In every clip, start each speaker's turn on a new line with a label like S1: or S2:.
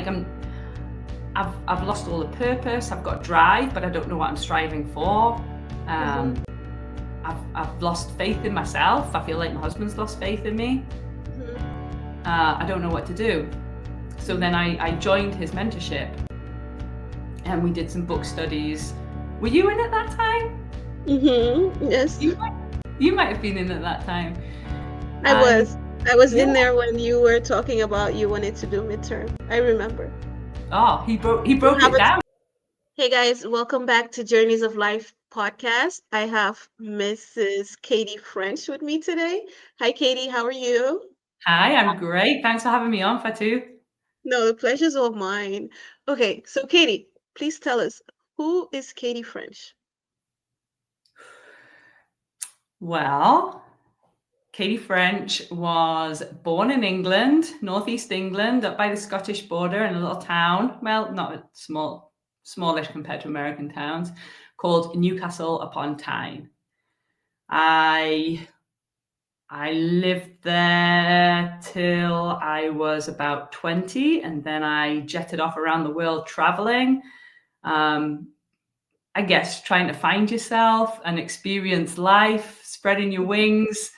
S1: like I've lost all the purpose. I've got drive, but I don't know what I'm striving for. I've lost faith in myself. I feel like my husband's lost faith in me. I don't know what to do. So then I joined his mentorship, and we did some book studies. Were you in at that time?
S2: Yes.
S1: You might have been in at that time.
S2: I was in there when you were talking about you wanted to do midterm. I remember.
S1: Oh, he broke it down.
S2: Hey guys, welcome back to Journeys of Life podcast. I have Mrs. Katie French with me today. Hi Katie, how are you?
S1: Hi, I'm great. Thanks for having me on, Fatou.
S2: No, the pleasure's all mine. Okay, so Katie, please tell us, who is Katie French?
S1: Well, Katie French was born in England, northeast England, up by the Scottish border in a little town. Well, not smallish compared to American towns, called Newcastle upon Tyne. I lived there till I was about 20, and then I jetted off around the world traveling. I guess trying to find yourself and experience life, spreading your wings.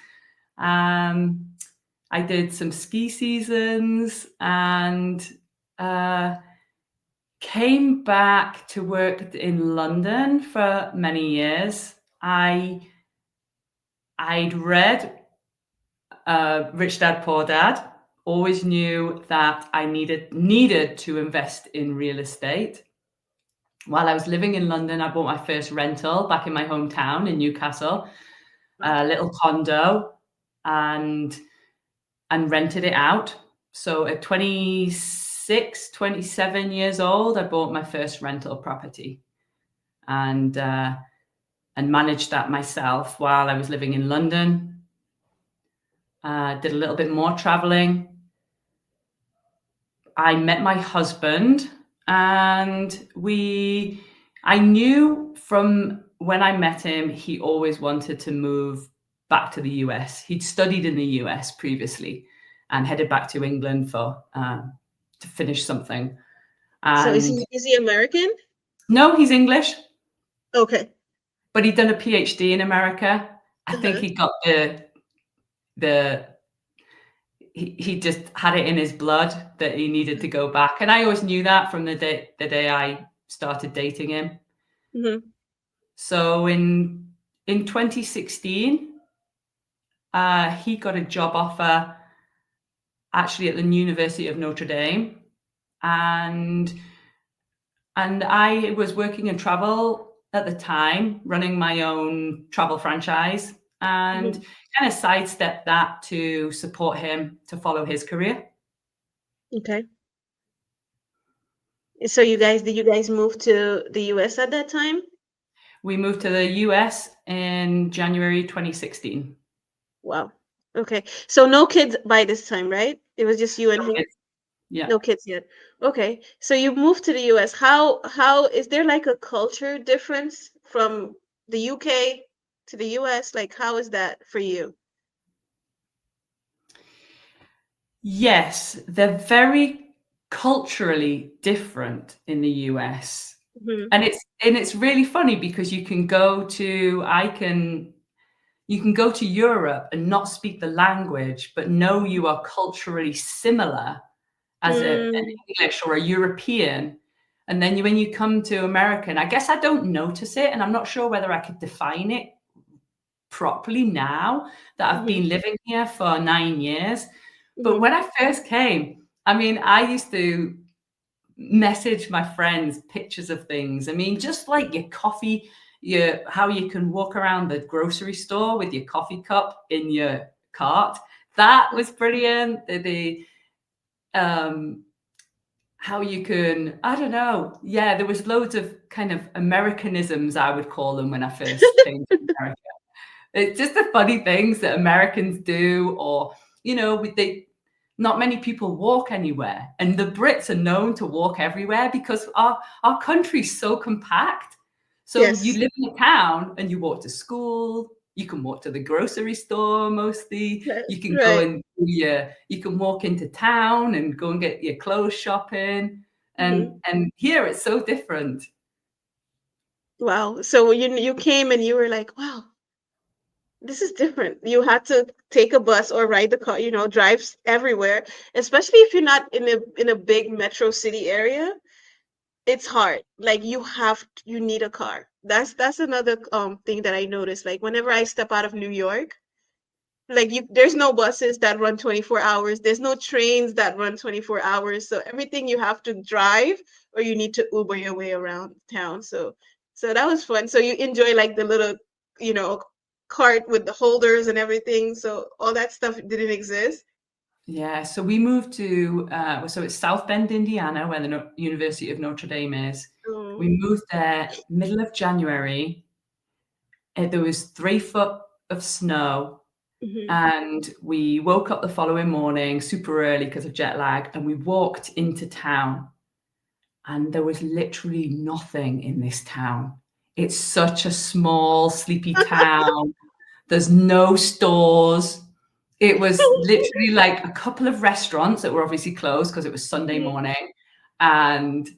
S1: I did some ski seasons and came back to work in London for many years. I'd read Rich Dad, Poor Dad. Always knew that I needed to invest in real estate. While I was living in London, I bought my first rental back in my hometown in Newcastle, a little condo, and rented it out. So at 26, 27 years old, I bought my first rental property and managed that myself while I was living in London. Did a little bit more traveling. I met my husband, and I knew from when I met him, he always wanted to move back to the US. He'd studied in the US previously and headed back to England for to finish something.
S2: So is he American?
S1: No, he's English.
S2: Okay.
S1: But he'd done a PhD in America. I think he got he just had it in his blood that he needed to go back. And I always knew that from the day I started dating him. So in 2016, he got a job offer actually at the University of Notre Dame. And I was working in travel at the time, running my own travel franchise, and kind of sidestepped that to support him to follow his career.
S2: Okay. So did you guys move to the US at that time?
S1: We moved to the US in January 2016.
S2: Wow. Okay. So no kids by this time, right? It was just you and him?
S1: Yeah.
S2: No kids yet. Okay. So you moved to the US. How is there like a culture difference from the UK to the US? Like how is that for you?
S1: Yes, they're very culturally different in the US. And it's really funny because you can go to Europe and not speak the language, but know you are culturally similar as an English or a European. And then when you come to American, I guess I don't notice it, and I'm not sure whether I could define it properly now that I've been living here for 9 years. But when I first came, I mean, I used to message my friends pictures of things. I mean, just like your coffee, how you can walk around the grocery store with your coffee cup in your cart. That was brilliant. How you can, I don't know. Yeah, there was loads of kind of Americanisms, I would call them, when I first came to America. It's just the funny things that Americans do, or, not many people walk anywhere. And the Brits are known to walk everywhere because our country's so compact. So you live in a town and you walk to school, You can walk to the grocery store mostly.
S2: Right.
S1: You can go
S2: Right.
S1: and you can walk into town and go and get your clothes shopping.
S2: Hmm.
S1: And here it's so different.
S2: Wow. So you came and you were like, wow, this is different. You had to take a bus or ride the car, drive everywhere, especially if you're not in a big metro city area. It's hard. Like you need a car. That's another thing that I noticed. Like whenever I step out of New York, like there's no buses that run 24 hours. There's no trains that run 24 hours. So everything you have to drive or you need to Uber your way around town. So that was fun. So you enjoy like the little, you know, cart with the holders and everything. So all that stuff didn't exist.
S1: Yeah, so we moved to so it's South Bend, Indiana, where the University of Notre Dame is.
S2: Oh.
S1: We moved there middle of January. There was 3 foot of snow,
S2: Hmm.
S1: and we woke up the following morning super early because of jet lag, and we walked into town, and there was literally nothing in this town. It's such a small, sleepy town. There's no stores. It was literally like a couple of restaurants that were obviously closed because it was Sunday
S2: Hmm.
S1: morning. And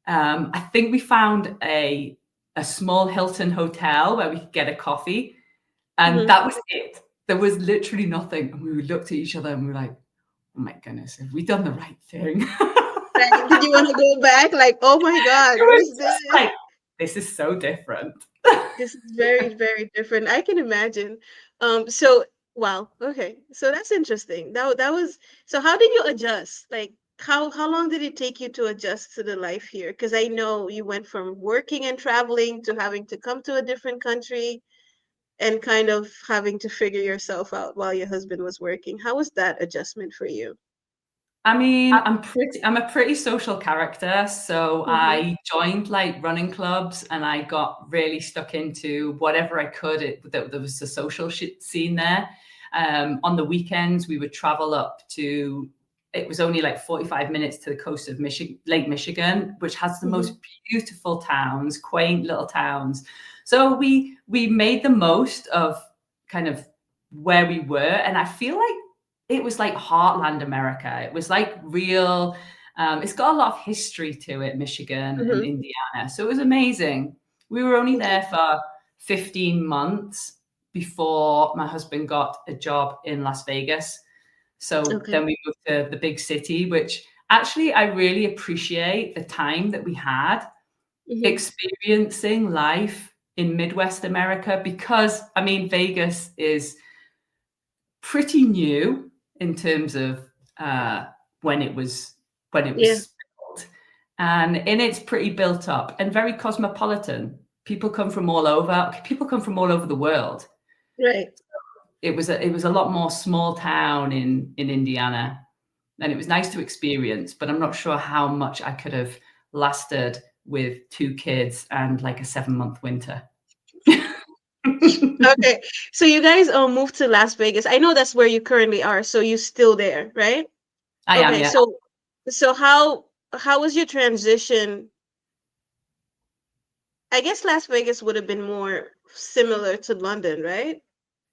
S1: I think we found a small Hilton hotel where we could get a coffee. And
S2: Hmm.
S1: that was it. There was literally nothing. And we looked at each other and we were like, oh my goodness, have we done the right thing?
S2: Right. Did you want to go back? Like, oh my God,
S1: It
S2: what
S1: was
S2: is
S1: just
S2: this?
S1: like, this is so different.
S2: This is very, very different. I can imagine. So wow, okay. So that's interesting. That was so how did you adjust? Like how long did it take you to adjust to the life here? Because I know you went from working and traveling to having to come to a different country and kind of having to figure yourself out while your husband was working. How was that adjustment for you?
S1: I mean, I'm a pretty social character, so
S2: Mm-hmm.
S1: I joined like running clubs and I got really stuck into whatever I could. There was a social scene there. On the weekends, we would travel up to, it was only like 45 minutes to the coast of Michigan, Lake Michigan, which has the
S2: Mm-hmm.
S1: most beautiful towns, quaint little towns. So we made the most of kind of where we were, and I feel like it was like heartland America. It was like real. It's got a lot of history to it, Michigan and
S2: Mm-hmm.
S1: Indiana. So it was amazing. We were only
S2: Okay.
S1: there for 15 months before my husband got a job in Las Vegas. So
S2: Okay.
S1: then we moved to the big city, which actually I really appreciate the time that we had
S2: Mm-hmm.
S1: experiencing life in Midwest America because I mean, Vegas is pretty new in terms of uh, when it was when it
S2: Yeah.
S1: was built, and it's pretty built up and very cosmopolitan. People come from all over. People come from all over the world.
S2: Right.
S1: It was a lot more small town in Indiana, and it was nice to experience. But I'm not sure how much I could have lasted with 2 kids and like a 7 month winter.
S2: Okay. So you guys moved to Las Vegas. I know that's where you currently are, so you still there, right?
S1: I am,
S2: Okay.
S1: yeah.
S2: So how was your transition? I guess Las Vegas would have been more similar to London, right?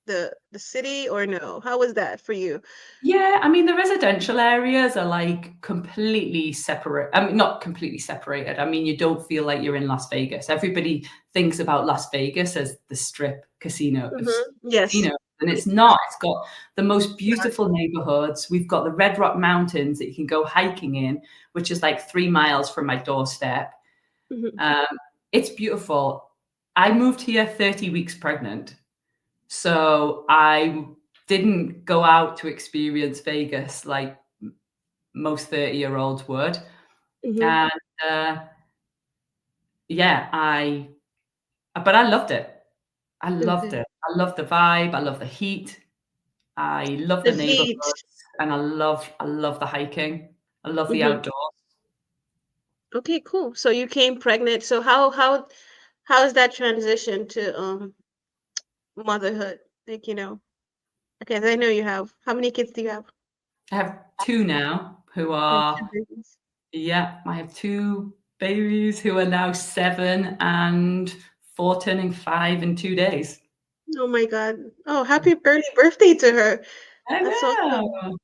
S2: The city or no? How was that for you?
S1: Yeah, I mean, the residential areas are like completely separate. I mean, not completely separated. I mean, you don't feel like you're in Las Vegas. Everybody thinks about Las Vegas as the strip casino of
S2: Mm-hmm. Yes.
S1: casinos, and it's
S2: It's
S1: not. It's got the most
S2: not.
S1: beautiful neighborhoods. We've got the Red Rock Mountains that you can go hiking in, which is like 3 miles from my doorstep.
S2: Mhm.
S1: Um, it's beautiful. I moved here 30 weeks pregnant. So I didn't go out to experience Vegas like most 30-year-olds would.
S2: Mhm.
S1: And yeah, but I loved it. I loved
S2: Okay.
S1: it. I love the vibe. I love the heat. I love
S2: The
S1: the
S2: heat.
S1: neighborhoods, and I love the hiking. I love the
S2: Mhm.
S1: outdoors.
S2: Okay, cool. So you came pregnant. So how is that transition to motherhood? Like, okay, I know you have how many kids do you have?
S1: I have two now who
S2: You have two
S1: are,
S2: babies.
S1: yeah, I have two babies who are now 7 and 4 turning 5 in 2 days.
S2: Oh my God. Oh, happy early birthday to her.
S1: I
S2: That's awesome.
S1: know.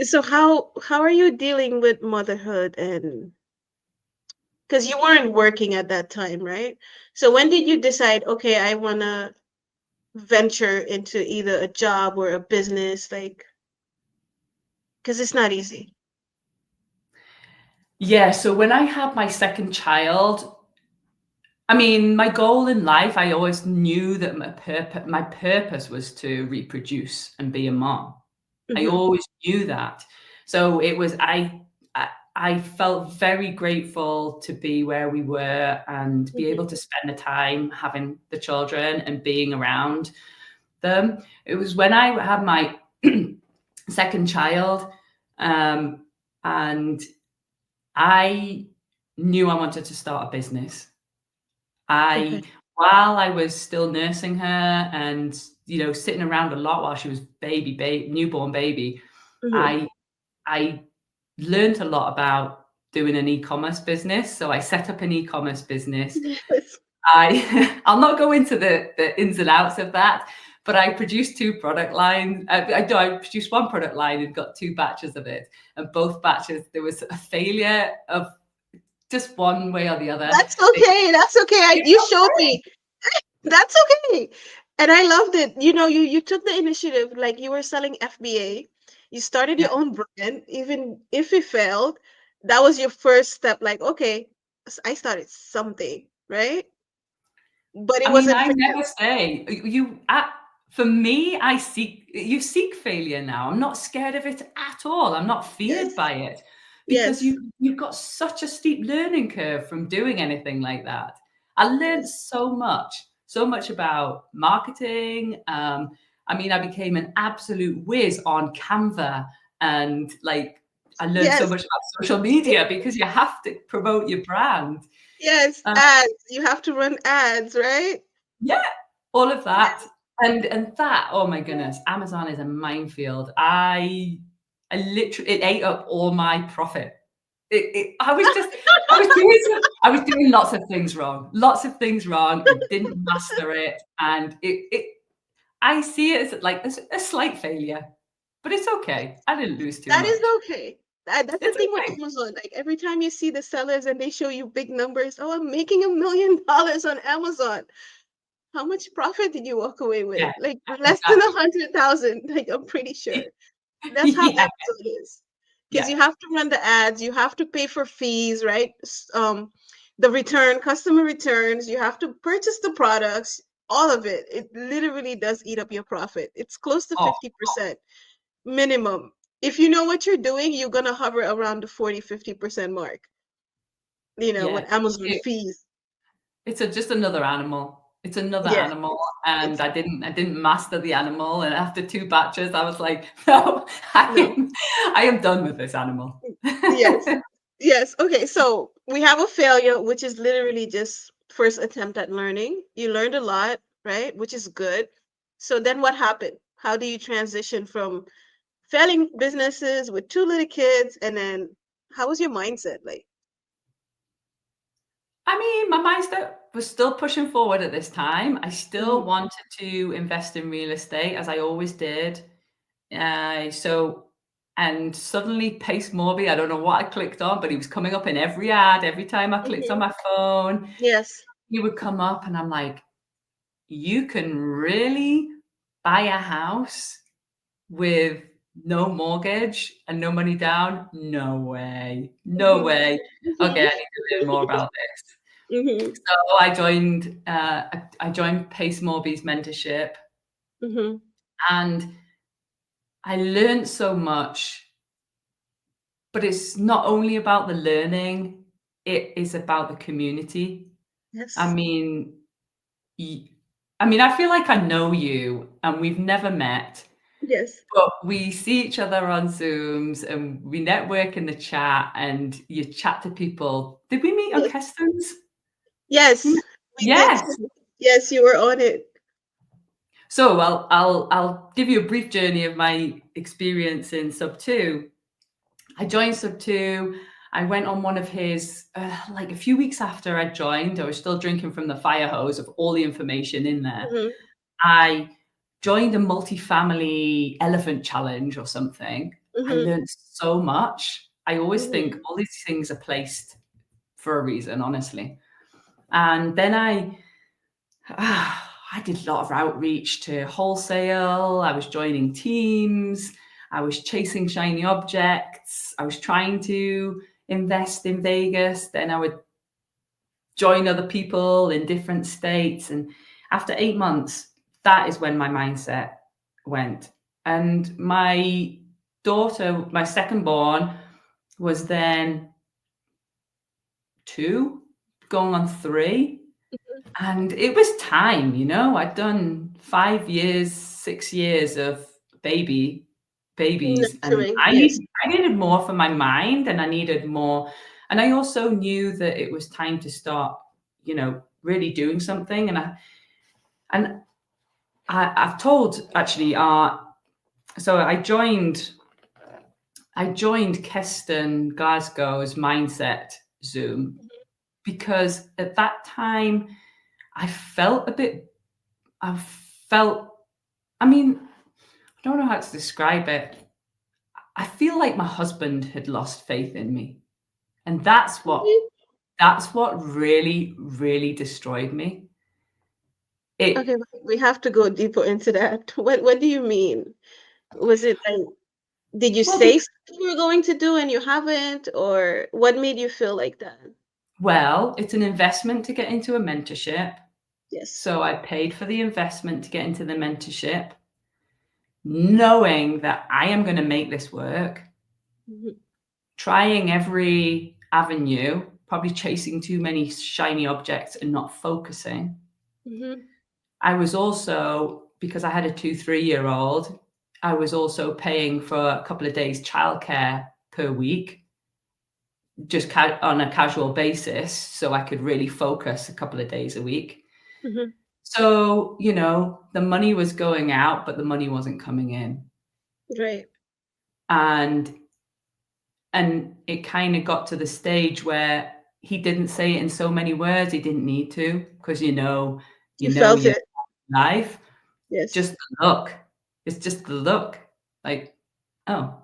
S2: So how are you dealing with motherhood and because you weren't working at that time, right? So when did you decide, okay, I wanna venture into either a job or a business, like, because it's not easy.
S1: Yeah, so when I had my second child, I mean, my goal in life, I always knew that my purpose was to reproduce and be a mom. I
S2: Hmm.
S1: always knew that. So it was I felt very grateful to be where we were and be able
S2: Hmm.
S1: to spend the time having the children and being around them. It was when I had my second child, um, and I knew I wanted to start a business. I
S2: Okay.
S1: While I was still nursing her and, sitting around a lot while she was newborn baby,
S2: Hmm.
S1: I I learned a lot about doing an e-commerce business. So I set up an e-commerce business.
S2: Yes.
S1: I'll not go into the ins and outs of that, but I produced two product lines. I produced one product line and got two batches of it. And both batches, there was a failure of just one way or the other.
S2: That's
S1: They,
S2: okay. That's okay.
S1: it's
S2: You showed
S1: okay.
S2: me. That's okay. And I loved it. You took the initiative, like you were selling FBA. You started
S1: Yeah.
S2: your own brand, even if it failed. That was your first step, like, okay, I started something, right? But it
S1: I mean,
S2: wasn't
S1: I
S2: for you.
S1: never say for me, you seek failure now. I'm not scared of it at all. I'm not feared
S2: Yes.
S1: by it because
S2: Yes.
S1: you've got such a steep learning curve from doing anything like that. I learned
S2: Yes.
S1: so much about marketing. I mean, I became an absolute whiz on Canva and like I learned so
S2: Yes.
S1: much about social media because you have to promote your brand.
S2: Yes.
S1: Uh,
S2: Ads. You have to run ads, right?
S1: yeah, all of that.
S2: Yes.
S1: And that, oh my goodness, Amazon is a minefield. I literally it ate up all my profit. I was doing lots of things wrong. Lots of things wrong and didn't master it. And it I see it as like a slight failure, but it's okay. I didn't lose too
S2: That is
S1: much.
S2: okay. That's the
S1: It's
S2: thing with
S1: okay.
S2: Amazon. Like every time you see the sellers and they show you big numbers, oh, I'm making $1 million on Amazon. How much profit did you walk away with?
S1: Yeah,
S2: Like less than
S1: exactly.
S2: 100,000. Like I'm pretty sure. That's how
S1: Yeah,
S2: Amazon is. Because
S1: yeah.
S2: you have to run the ads, you have to pay for fees, right? The return, customer returns, you have to purchase the products, all of it. It literally does eat up your profit. It's close to
S1: Oh,
S2: 50% minimum. If you know what you're doing, you're gonna hover around the 40-50% mark,
S1: yeah.
S2: with Amazon fees.
S1: It's just another animal. It's another
S2: Yes,
S1: animal, and
S2: it's
S1: I didn't master the animal, and after 2 batches, I was like, "No,
S2: no.
S1: I am done with this animal."
S2: Yes. Yes. Okay, so we have a failure, which is literally just first attempt at learning. You learned a lot, right? Which is good. So then what happened? How do you transition from failing businesses with two little kids and then how was your mindset like?
S1: I mean, my mindset was still pushing forward at this time. I still
S2: Mhm.
S1: wanted to invest in real estate as I always did. So and suddenly Pace Morby, I don't know what I clicked on, but he was coming up in every ad, every time I clicked on
S2: Mhm.
S1: my phone,
S2: Yes.
S1: he would come up and I'm like, "You can really buy a house with no mortgage and no money down? No way. No
S2: Mhm.
S1: way. Okay,
S2: Mhm.
S1: I need to learn more about this."
S2: Mhm.
S1: So I joined Pace Morby's mentorship,
S2: Mhm.
S1: and I learned so much, but it's not only about the learning, it is about the community. I
S2: Yes.
S1: mean, y I mean, I feel like I know you, and we've never met,
S2: Yes.
S1: but we see each other on Zooms, and we network in the chat, and you chat to people. Did we meet on
S2: Yes.
S1: Customs?
S2: Yes. We did
S1: Yes.
S2: too. Yes, you were on it.
S1: So I'll give you a brief journey of my experience in Sub 2. I joined Sub 2. I went on one of his, like a few weeks after I joined, I was still drinking from the fire hose of all the information in there.
S2: Mhm.
S1: I joined a multi-family elephant challenge or something. I
S2: Mhm.
S1: learned so much. I always think
S2: Mhm.
S1: all these things are placed for a reason, honestly. And then I did a lot of outreach to wholesale. I was joining teams. I was chasing shiny objects. I was trying to invest in Vegas. Then I would join other people in different states. And after 8 months, that is when my mindset went. And my daughter, my second born, was then 2, going on 3. And it was time, I'd done 5 years, 6 years of babies, and
S2: Nurturing,
S1: I
S2: yes.
S1: need I needed more for my mind, and I needed more, and I also knew that it was time to start, really doing something, and I've told actually, so I joined Keston Glasgow's Mindset Zoom because at that time I felt a bit I felt I mean, I don't know how to describe it. I feel like my husband had lost faith in me, and
S2: Mhm.
S1: that's what really, really destroyed me.
S2: Okay,
S1: It
S2: we have to go deeper into that. What do you mean? Was it like, did you
S1: well,
S2: say something you were going to do and you haven't, or what made you feel like that?
S1: it's an investment to get into a mentorship,
S2: Yes.
S1: so I paid for the investment to get into the mentorship, knowing that I am gonna make this work,
S2: Mhm.
S1: trying every avenue, probably chasing too many shiny objects and not focusing.
S2: Mhm.
S1: I was also, because I had a 2, 3-year-old, I was also paying for a couple of days childcare per week, just on a casual basis, so I could really focus a couple of days a week.
S2: Mhm.
S1: So, the money was going out, but the money wasn't coming in.
S2: Right.
S1: And and it kind of got to the stage where he didn't say it in so many words, he didn't need to, because
S2: You felt
S1: your
S2: it.
S1: life.
S2: Yes.
S1: Just the look. It's just the look. Like, "Oh,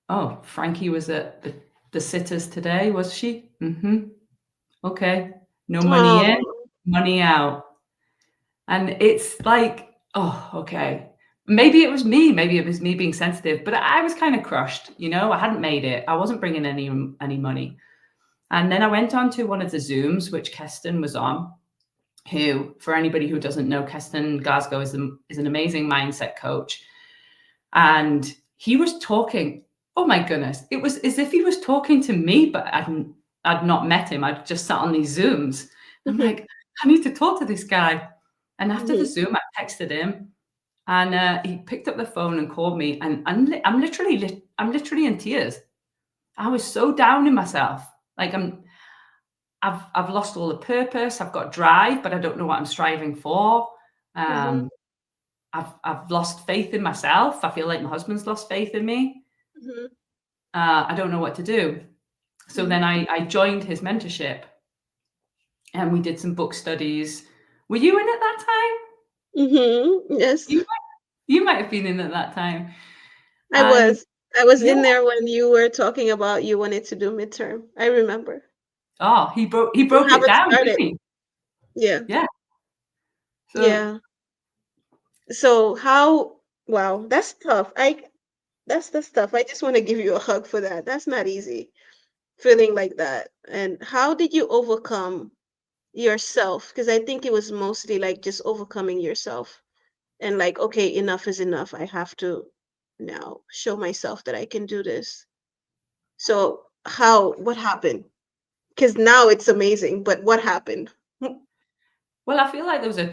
S1: oh, Frankie was at the sitters today, was she? Mhm. Okay. No money in,
S2: Oh.
S1: money out." And it's like, "Oh, okay." Maybe it was me being sensitive, but I was kinda crushed, I hadn't made it. I wasn't bringing any money. And then I went on to one of the Zooms, which Keston was on, who, for anybody who doesn't know, Keston Glasgow is an amazing mindset coach. And he was talking, oh my goodness, it was as if he was talking to me, but I'd not met him. I'd just sat on these Zooms. I'm
S2: Mhm.
S1: like, I need to talk to this guy. And after the
S2: Mhm.
S1: Zoom, I texted him, and he picked up the phone and called me. And I'm literally in tears. I was so down in myself. Like I've lost all the purpose. I've got drive, but I don't know what I'm striving for.
S2: Mhm.
S1: Um, I've lost faith in myself. I feel like my husband's lost faith in me.
S2: Mhm.
S1: I don't know what to do. So
S2: Mhm.
S1: then I joined his mentorship, and we did some book studies. Were you in at that time?
S2: Mhm. Yes.
S1: You you might have been in at that time.
S2: I
S1: And
S2: was. I was
S1: yeah,
S2: in there when you were talking about you wanted to do midterm. I remember.
S1: oh, he
S2: You
S1: broke it
S2: haven't
S1: down, didn't
S2: started.
S1: he?
S2: Yeah.
S1: Yeah. So
S2: Yeah. So how, wow, that's tough. That's tough. I just want to give you a hug for that. That's not easy, feeling like that. And how did you overcome yourself? Because I think it was mostly like just overcoming yourself and like, okay, enough is enough. I have to now show myself that I can do this. So what happened? Because now it's amazing, but what happened?
S1: well, I feel like there was a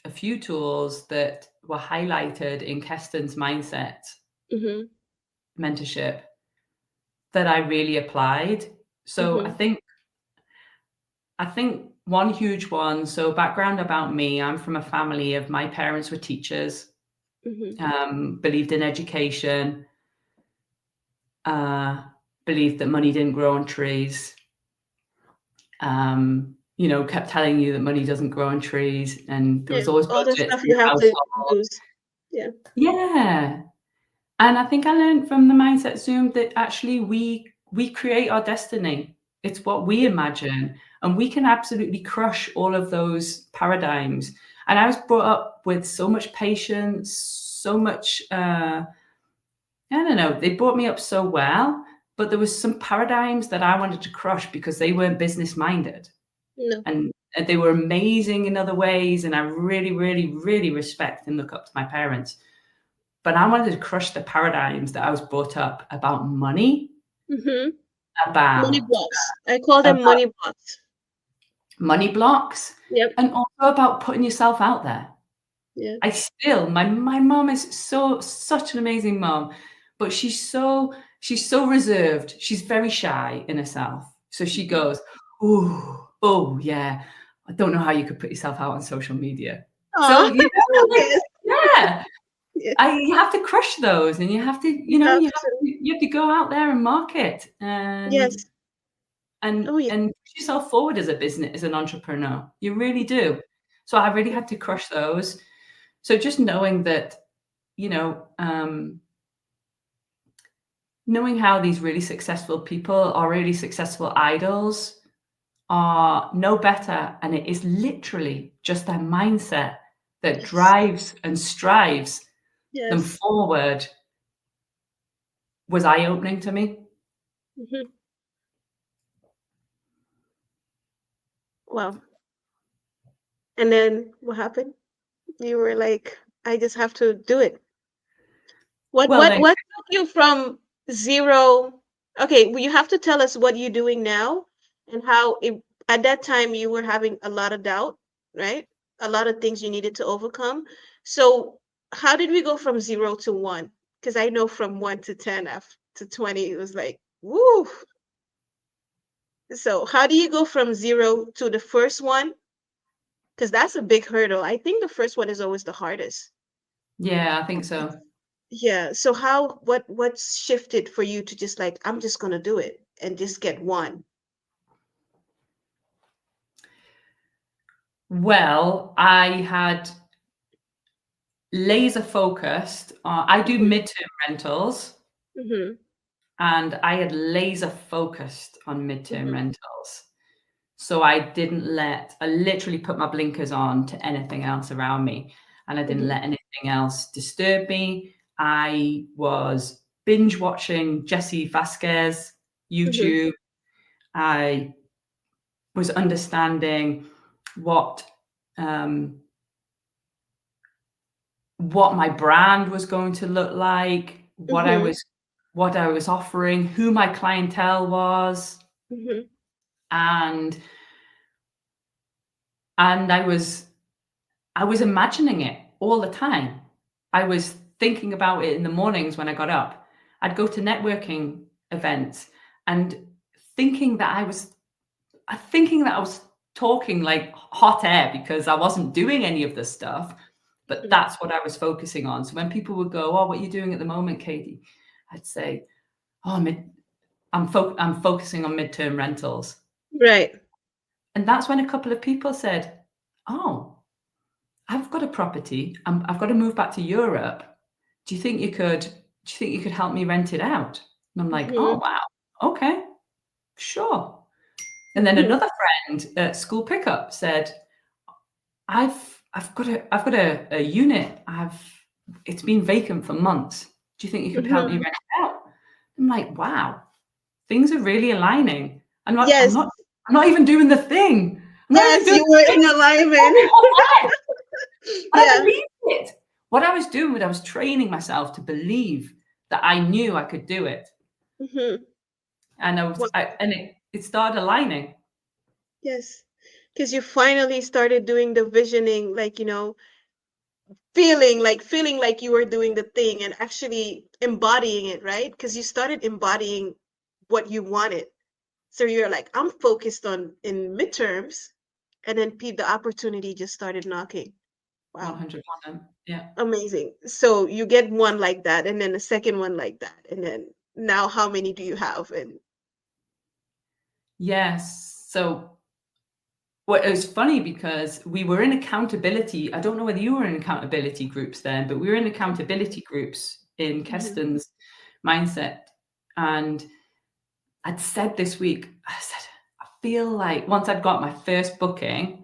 S1: few tools that were highlighted in Keston's mindset
S2: Mm-hmm.
S1: mentorship that I really applied. So
S2: Mm-hmm.
S1: I think one huge one. So background about me: I'm from a family of my parents were teachers,
S2: Mm-hmm.
S1: believed in education, uh, believed that money didn't grow on trees. kept telling you that money doesn't grow on trees and there
S2: Yeah.
S1: was always
S2: All the
S1: budgets
S2: stuff
S1: for
S2: you
S1: your
S2: have to
S1: household.
S2: lose. Yeah.
S1: Yeah. And I think I learned from the mindset Zoom that actually we create our destiny. It's what we imagine, and we can absolutely crush all of those paradigms. And I was brought up with so much patience, so much I don't know, they brought me up so well, but there was some paradigms that I wanted to crush because they weren't business minded.
S2: No.
S1: And they were amazing in other ways, and I really, really, really respect and look up to my parents. But I wanted to crush the paradigms that I was brought up about money,
S2: Mm-hmm. Money
S1: about
S2: blocks. I call them
S1: about
S2: money blocks.
S1: money blocks,
S2: Yep.
S1: and also about putting yourself out there.
S2: Yeah.
S1: My mom is such an amazing mom, but she's so reserved. She's very shy in herself. So she goes, oh yeah, I don't know how you could put yourself out on social media. So
S2: Aw.
S1: like,
S2: Yes.
S1: yeah,
S2: Yeah.
S1: you have to crush those, and you have to,
S2: You have to.
S1: you have to go out there and market and
S2: Yes.
S1: and
S2: Oh yeah.
S1: and push yourself forward as a business, as an entrepreneur. You really do. So I really had to crush those. So just knowing that, you know, um, knowing how these really successful people or really successful idols are no better, and it is literally just their mindset that
S2: Yes.
S1: drives and strives them
S2: Yes.
S1: forward was eye-opening to me.
S2: Mm-hmm. Wow. And then what happened? You were like, I just have to do it. What
S1: Well,
S2: what
S1: then,
S2: what took you from zero? Okay, well, you have to tell us what you're doing now and how it, at that time you were having a lot of doubt, right? A lot of things you needed to overcome. So how did we go from zero to one? Because I know from one to 10 to 20, it was like, woo. So how do you go from zero to the first one? Because that's a big hurdle. I think the first one is always the hardest.
S1: yeah, I think so.
S2: Yeah. So what's shifted for you to just like, I'm just gonna do it and just get one?
S1: Well, I had laser focused. I do
S2: Mhm,
S1: midterm rentals,
S2: mhm,
S1: and I had laser focused on midterm
S2: mhm,
S1: rentals. So I literally put my blinkers on to anything else around me, and I didn't
S2: mhm,
S1: let anything else disturb me. I was binge watching Jesse Vasquez
S2: mhm,
S1: YouTube. I was understanding what um, what my brand was going to look like,
S2: mhm,
S1: what I was offering, who my clientele was,
S2: mhm,
S1: and I was imagining it all the time. I was thinking about it in the mornings when I got up. I'd go to networking events and thinking that I was thinking that I was talking like hot air because I wasn't doing any of this stuff, but
S2: mhm.
S1: that's what I was focusing on. So when people would go, "Oh, what are you doing at the moment, Katie?" I'd say, "Oh, I'm focusing on midterm rentals."
S2: Right.
S1: And that's when a couple of people said, "Oh, I've got a property. I've got to move back to Europe. Do you think you could? Do you think you could help me rent it out?" And I'm like, "Oh,
S2: Mhm,
S1: wow. Okay, sure." And then
S2: mhm,
S1: another friend at school pickup said, I've got a unit. It's been vacant for months. Do you think you could help me
S2: mhm.
S1: rent it out?" I'm like, wow, things are really aligning. I'm not I'm
S2: Yes.
S1: not I'm not even doing the thing. I'm not even
S2: Yes,
S1: doing
S2: you were
S1: the thing
S2: in
S1: I told
S2: alignment.
S1: my whole life, but I
S2: Yeah.
S1: believed it. What I was doing was I was training myself to believe that I knew I could do it.
S2: Mhm.
S1: And
S2: Well,
S1: it started aligning.
S2: yes. Because you finally started doing the visioning, like, feeling like you were doing the thing and actually embodying it, right? Because you started embodying what you wanted. So you're like, I'm focused on in midterms, and then the opportunity just started knocking. Wow,
S1: 100%. Yeah.
S2: amazing. So you get one like that, and then a second one like that, and then now how many do you have? And
S1: Yes. So Well, it was funny because we were in accountability. I don't know whether you were in accountability groups then, but we were in accountability groups in
S2: Mm-hmm.
S1: Keston's mindset. And I'd said this week, I said, I feel like once I'd got my first booking,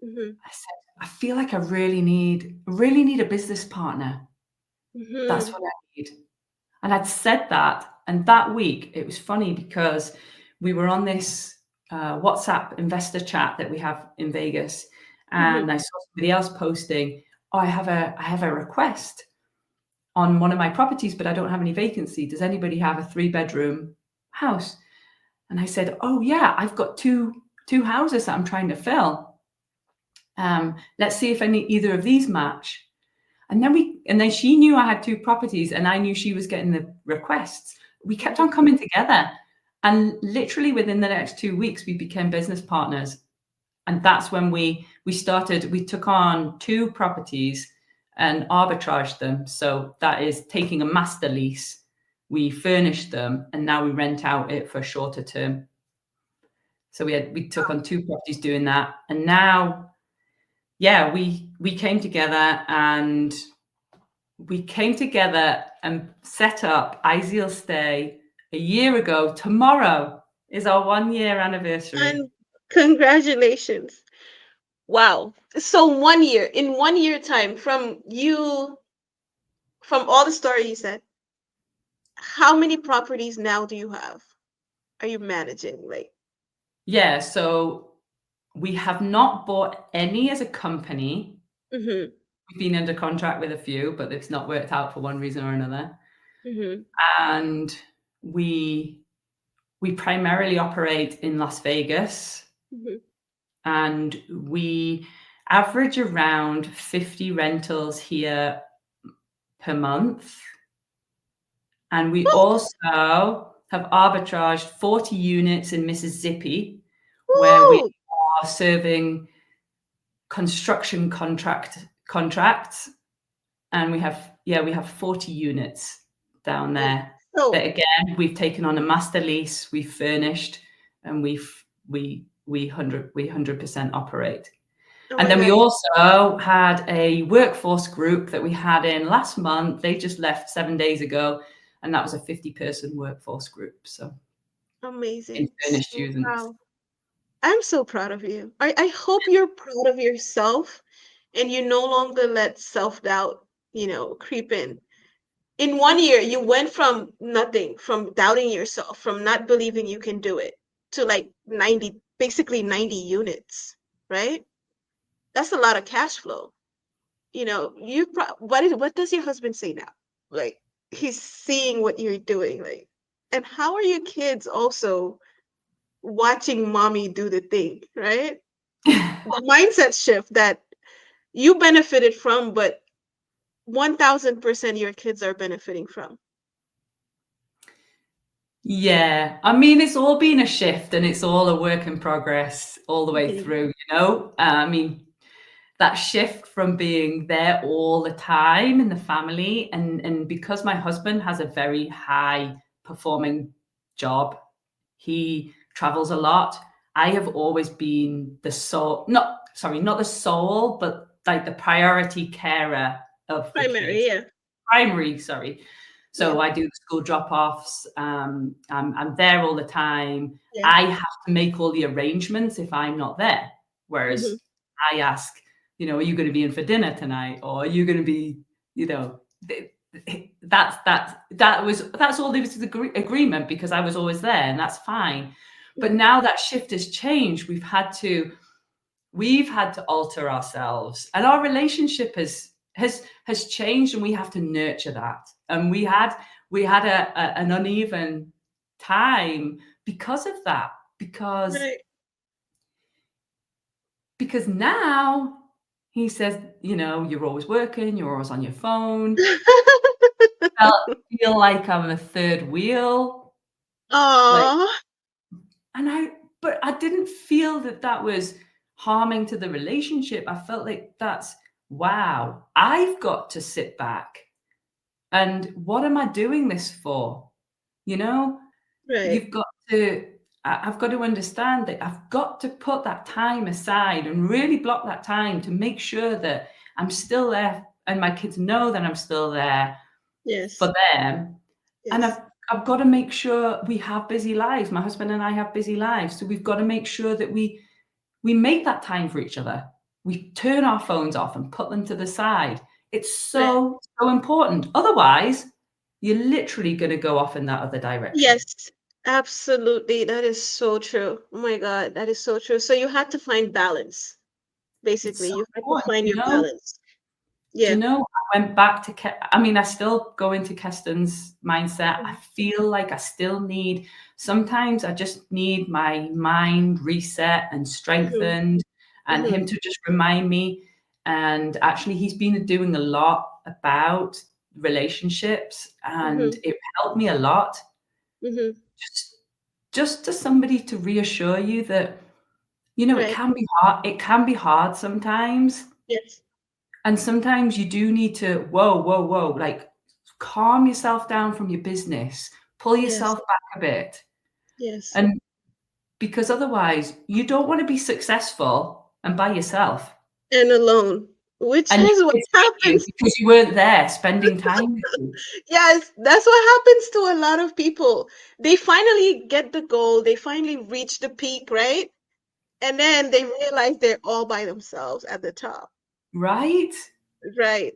S2: Mm-hmm.
S1: I said, I feel like I really need a business partner. That's
S2: Mm-hmm.
S1: what I need. And I'd said that. And that week, it was funny because we were on this WhatsApp investor chat that we have in Vegas.
S2: Mm-hmm.
S1: And I saw somebody else posting, oh, I have a request on one of my properties, but I don't have any vacancy. Does anybody have a 3-bedroom house? And I said, oh yeah, I've got two houses that I'm trying to fill. Let's see if either of these match. And then she knew I had 2 properties, and I knew she was getting the requests. We kept on coming together, and literally within the next 2 weeks, we became business partners. And that's when we started. We took on 2 properties and arbitraged them. So that is taking a master lease. We furnished them, and now we rent out it for a shorter term. So we took on 2 properties doing that, and now, yeah, we came together and set up Ideal Stay a year ago. Tomorrow is our 1-year anniversary.
S2: And congratulations. Wow. So 1 year, in 1 year time from all the story you said, how many properties now do you have? Are you managing? Like,
S1: Yeah, so we have not bought any as a company.
S2: mm-hmm,
S1: We've been under contract with a few, but it's not worked out for one reason or another.
S2: mm-hmm,
S1: And we primarily operate in Las Vegas,
S2: mm-hmm.
S1: and we average around 50 rentals here per month. And we
S2: Woo!
S1: also have arbitraged 40 units in Mississippi, where we
S2: Woo!
S1: are serving construction contracts, and we have 40 units down
S2: Wait,
S1: there that,
S2: so,
S1: again, we've taken on a master lease, we've furnished, and we 100% operate.
S2: oh
S1: And
S2: my
S1: then we
S2: God,
S1: also had a workforce group that we had in last month. They just left 7 days ago, and that was a 50-person workforce group. So in
S2: amazing.
S1: furnished
S2: So
S1: units.
S2: proud. I'm so proud of you. I hope you're proud of yourself and you no longer let self-doubt, creep in. In 1 year, you went from nothing, from doubting yourself, from not believing you can do it, to like 90, basically 90 units, right? That's a lot of cash flow. What does your husband say now? Like, he's seeing what you're doing, like, and how are your kids also watching mommy do the thing, right? The mindset shift that you benefited from, but 1000% your kids are benefiting from.
S1: Yeah, I mean, it's all been a shift, and it's all a work in progress all the way
S2: Mhm.
S1: through, you know? I mean, that shift from being there all the time in the family, and because my husband has a very high performing job, he travels a lot. I have always been the soul, not the soul, but like the priority carer of the
S2: Primary,
S1: kids.
S2: yeah.
S1: Primary, sorry.
S2: Yeah.
S1: So I do the school drop-offs. I'm there all the time.
S2: Yeah.
S1: I have to make all the arrangements if I'm not there.
S2: Hmm.
S1: Whereas I ask, are you going to be in for dinner tonight, or are you going to be, you know, that's all there was to the agreement, because I was always there, and that's fine. But
S2: Hmm.
S1: now that shift has changed. We've had to alter ourselves, and our relationship has changed, and we have to nurture that. And we had an uneven time because of that, because
S2: Right.
S1: now he says, you're always working, you're always on your phone. Feel like I'm a third wheel, like,
S2: Aw.
S1: and but I didn't feel that was harming to the relationship. I felt like that's, wow, I've got to sit back, and what am I doing this for? You know,
S2: Right.
S1: you've got to. I've got to understand that I've got to put that time aside and really block that time to make sure that I'm still there and my kids know that I'm still there for
S2: Yes.
S1: them. And
S2: Yes.
S1: I've got to make sure we have busy lives. My husband and I have busy lives. So we've got to make sure that we make that time for each other. We turn our phones off and put them to the side. It's
S2: Right.
S1: so, so important. Otherwise, you're literally going to go off in that other direction.
S2: Yes. Absolutely. That is so true. Oh my God, that is so true. So you had to find balance.
S1: It's
S2: Basically,
S1: so
S2: you had to
S1: important.
S2: find
S1: You
S2: your
S1: know,
S2: balance.
S1: do you
S2: Yeah.
S1: know, I went back to, I mean, I still go into Keston's mindset. I
S2: Mhm.
S1: feel like I still need, sometimes I just need my mind reset and
S2: Mhm.
S1: strengthened and him
S2: Mhm.
S1: to just remind me. And actually, he's been doing a lot about relationships and
S2: Mhm.
S1: it helped me a lot.
S2: Mhm.
S1: Just, just to somebody to reassure you that, it
S2: Right.
S1: can be hard. It can be hard sometimes.
S2: Yes.
S1: And sometimes you do need to, whoa, whoa, whoa, like calm yourself down from your business, pull
S2: Yes.
S1: yourself back a bit.
S2: Yes.
S1: And because otherwise, you don't want to be successful and by yourself.
S2: And alone, which
S1: And your
S2: is what
S1: kids hate you
S2: happens.
S1: because you weren't there spending time with you.
S2: Yes, that's what happens to a lot of people. They finally get the goal, they finally reach the peak, right? And then they realize they're all by themselves at the top,
S1: Right?
S2: right?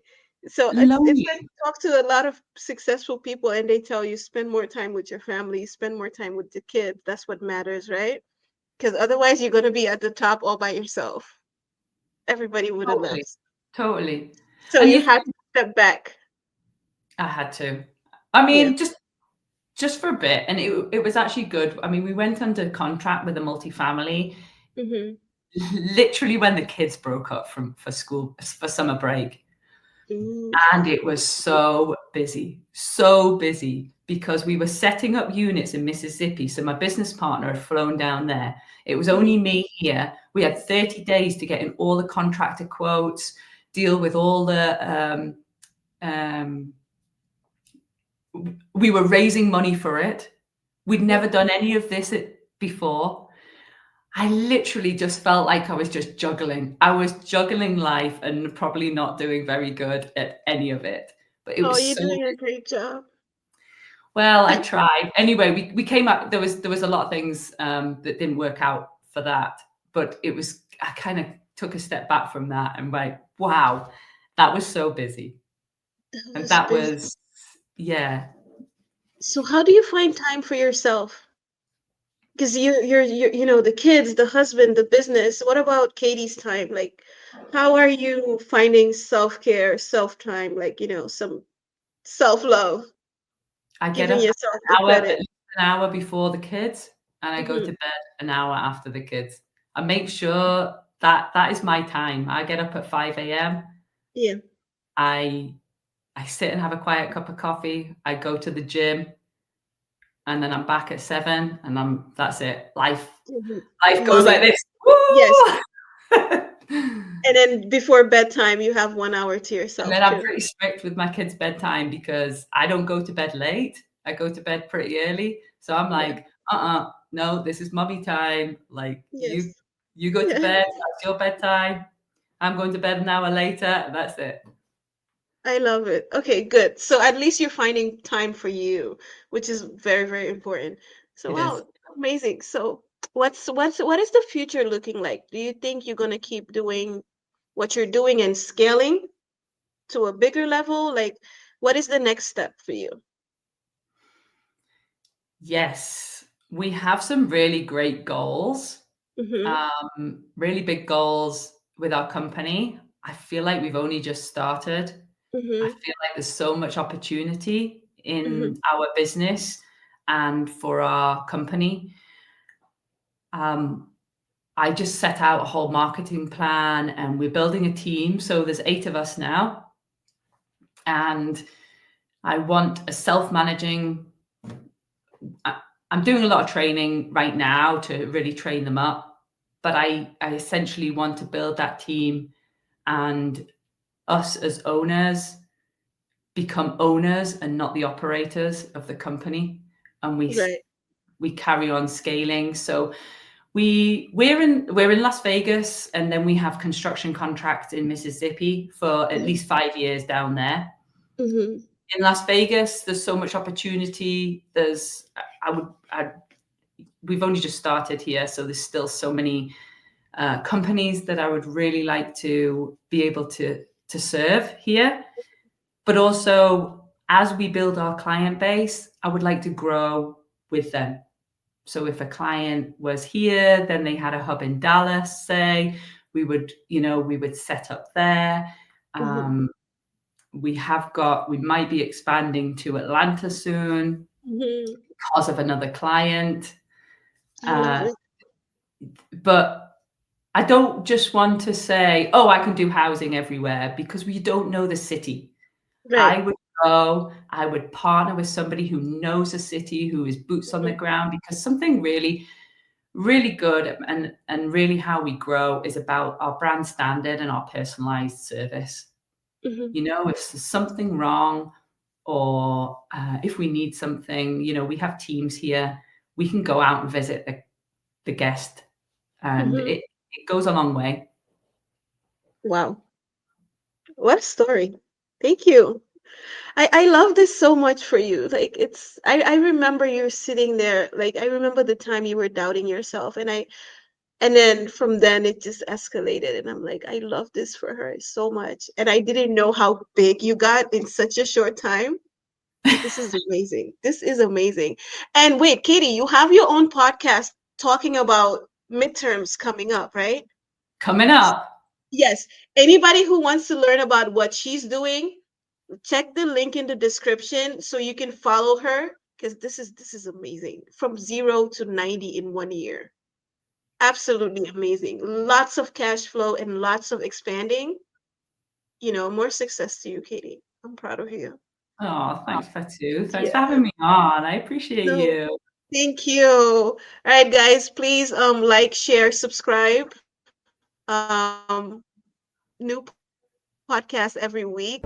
S2: So it's like
S1: Lonely.
S2: talk to a lot of successful people and they tell you spend more time with your family, spend more time with the kids. That's what matters, right? Because otherwise you're gonna be at the top all by yourself. Everybody would have
S1: Totally.
S2: left.
S1: Totally.
S2: So
S1: And
S2: you
S1: you
S2: had
S1: think
S2: to step back.
S1: I had to. I
S2: Yeah.
S1: mean, just for a bit. And it was actually good. I mean, we went under contract with a multifamily
S2: Mm-hmm.
S1: literally when the kids broke up from for school for summer break.
S2: Ooh.
S1: And it was so busy because we were setting up units in Mississippi. So my business partner had flown down there. It was
S2: Mhm.
S1: only me here. We had 30 days to get in all the contractor quotes, deal with all um, we were raising money for it. We'd
S2: Mhm.
S1: never done any of this before. I literally just felt like I was just juggling. I was juggling life and probably not doing very good at any of it. But it
S2: Oh,
S1: was
S2: you're
S1: so
S2: doing a great job.
S1: well, I tried. Anyway, we came up there was a lot of things that didn't work out for that. But it was I kind of took a step back from that and went, wow, that was so busy.
S2: That
S1: And
S2: was
S1: that
S2: busy.
S1: was yeah.
S2: So how do you find time for yourself? Because you know the kids, the husband, the business. What about Katie's time? Like, how are you finding self-care, self-time, like, some self-love,
S1: I get
S2: giving
S1: up
S2: yourself the
S1: at
S2: credit?
S1: least an hour before the kids, and I go to
S2: Hmm.
S1: bed an hour after the kids. I make sure that that is my time. I get up at 5 a.m.
S2: Yeah.
S1: I I sit and have a quiet cup of coffee. I go to the gym, and then I'm back at 7, and that's it.
S2: Mhm.
S1: Life goes like
S2: Mommy.
S1: this.
S2: Yes.
S1: Woo!
S2: And then before bedtime, you have 1 hour to
S1: And
S2: yourself
S1: then I'm
S2: too.
S1: pretty strict with my kids' bedtime because I don't go to bed late. I go to bed pretty early. So I'm
S2: Yeah.
S1: like, no, this is mummy time. Like you
S2: Yes.
S1: you go to
S2: Yeah.
S1: bed, that's your bedtime. I'm going to bed an hour later, that's it.
S2: I love it. Okay, good. So at least you're finding time for you, which is very, very important. So
S1: It is.
S2: wow, amazing. So what is the future looking like? Do you think you're gonna keep doing what you're doing and scaling to a bigger level? Like, what is the next step for you?
S1: Yes. We have some really great goals,
S2: Mm-hmm.
S1: really big goals with our company. I feel like we've only just started. I
S2: Mm-hmm.
S1: feel like there's so much opportunity
S2: Mm-hmm.
S1: in our business and for our company. Um, I just set out a whole marketing plan and we're building a team. So there's 8 of us now. And I want a self-managing. I'm doing a lot of training right now to really train them up. But I essentially want to build that team and us as owners become owners and not the operators of the company. And
S2: Right.
S1: we carry on scaling. So we're in Las Vegas, and then we have construction contracts in Mississippi for at least 5 years down there.
S2: Mm-hmm.
S1: In Las Vegas, there's so much opportunity. We've only just started here, so there's still so many companies that I would really like to be able to serve here. But also, as we build our client base, I would like to grow with them. So if a client was here, then they had a hub in Dallas, say, we would set up there.
S2: Mm-hmm.
S1: We might be expanding to Atlanta soon
S2: Mm-hmm.
S1: because of another client.
S2: I love
S1: Uh,
S2: it.
S1: but I don't just want to say, oh, I can do housing everywhere, because we don't know the city.
S2: Right.
S1: I would partner with somebody who knows the city, who is boots on the
S2: Mm-hmm.
S1: ground, because something really, really good and really how we grow is about our brand standard and our personalized service.
S2: Mm-hmm.
S1: If there's something wrong, or if we need something, we have teams here. We can go out and visit the guest, and
S2: Mm-hmm.
S1: it goes a long way.
S2: Wow. What a story. Thank you. I love this so much for you. Like I remember you sitting there, like I remember the time you were doubting yourself, and then from then it just escalated, and I'm like, I love this for her so much. And I didn't know how big you got in such a short time. This is amazing. This is amazing. And wait, Katie, you have your own podcast talking about midterms coming up, right?
S1: Coming up.
S2: Yes. Anybody who wants to learn about what she's doing, check the link in the description so you can follow her, because this is amazing. From 0 to 90 in 1 year. Absolutely amazing. Lots of cash flow and lots of expanding. More success to you, Katie. I'm proud of you.
S1: Oh, thanks, Fatu. Thanks for
S2: Yeah.
S1: having me on. I appreciate
S2: No,
S1: you.
S2: thank you. All right, guys, please like, share, subscribe. Um, new podcast every week.